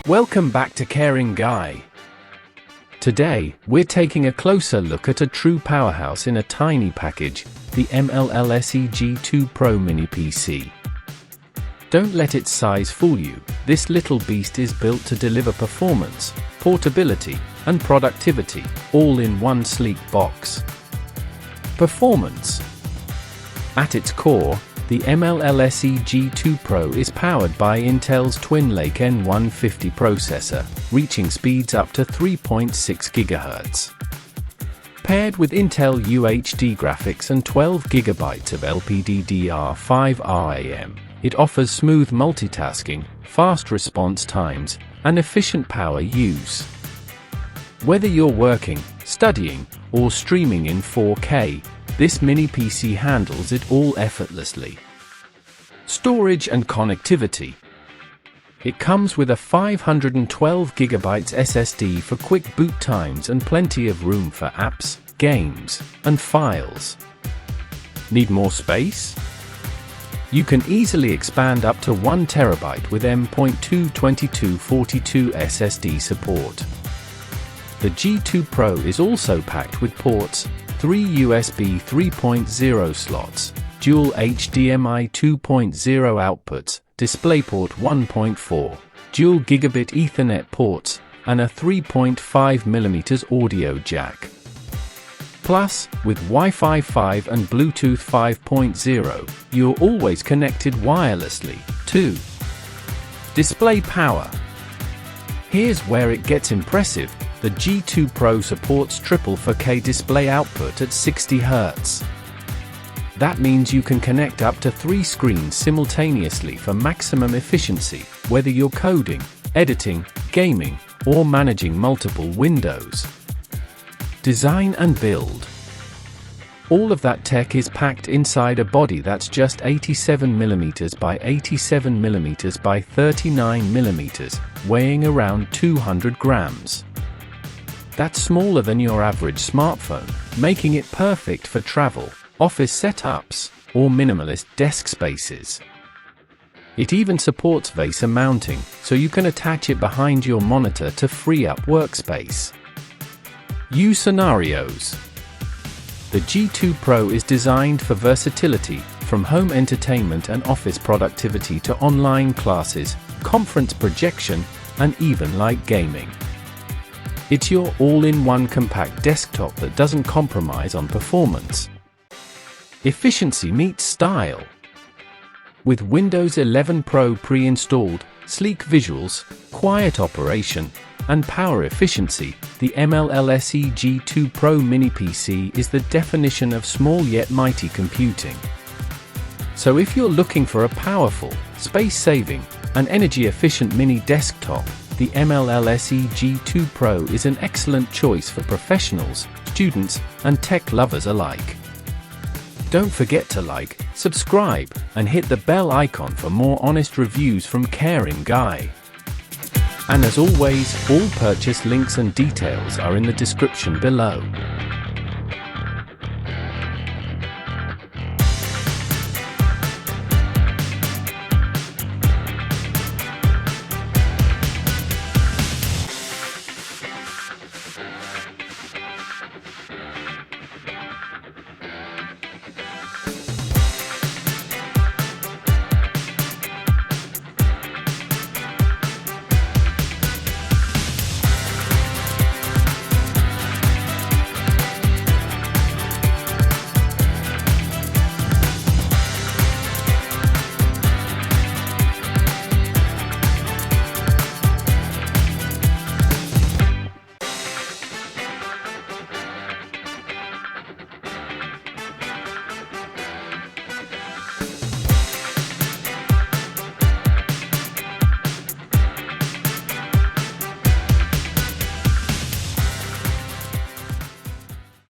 Welcome back to Caring Guy. Today, we're taking a closer look at a true powerhouse in a tiny package, the MLLSE G2 Pro Mini PC. Don't let its size fool you. This little beast is built to deliver performance, portability, and productivity, all in one sleek box. Performance. At its core, the MLLSE G2 Pro is powered by Intel's Twin Lake N150 processor, reaching speeds up to 3.6 GHz. Paired with Intel UHD graphics and 12GB of LPDDR5 RAM, it offers smooth multitasking, fast response times, and efficient power use. Whether you're working, studying, or streaming in 4K, this mini PC handles it all effortlessly. Storage and connectivity. It comes with a 512GB SSD for quick boot times and plenty of room for apps, games, and files. Need more space? You can easily expand up to 1 TB with M.2 2242 SSD support. The G2 Pro is also packed with ports, 3 USB 3.0 slots, dual HDMI 2.0 outputs, DisplayPort 1.4, dual Gigabit Ethernet ports, and a 3.5mm audio jack. Plus, with Wi-Fi 5 and Bluetooth 5.0, you're always connected wirelessly, too. Display power. Here's where it gets impressive. The G2 Pro supports triple 4K display output at 60 Hz. That means you can connect up to 3 screens simultaneously for maximum efficiency, whether you're coding, editing, gaming, or managing multiple windows. Design and build. All of that tech is packed inside a body that's just 87mm by 87mm by 39mm, weighing around 200 grams. That's smaller than your average smartphone, making it perfect for travel, office setups, or minimalist desk spaces. It even supports VESA mounting, so you can attach it behind your monitor to free up workspace. Use scenarios. The G2 Pro is designed for versatility, from home entertainment and office productivity to online classes, conference projection, and even light gaming. It's your all-in-one compact desktop that doesn't compromise on performance. Efficiency meets style. With Windows 11 Pro pre-installed, sleek visuals, quiet operation, and power efficiency, the MLLSE G2 Pro Mini PC is the definition of small yet mighty computing. So if you're looking for a powerful, space-saving, and energy-efficient mini desktop, the MLLSE G2 Pro is an excellent choice for professionals, students, and tech lovers alike. Don't forget to like, subscribe, and hit the bell icon for more honest reviews from Caring Guy. And as always, all purchase links and details are in the description below.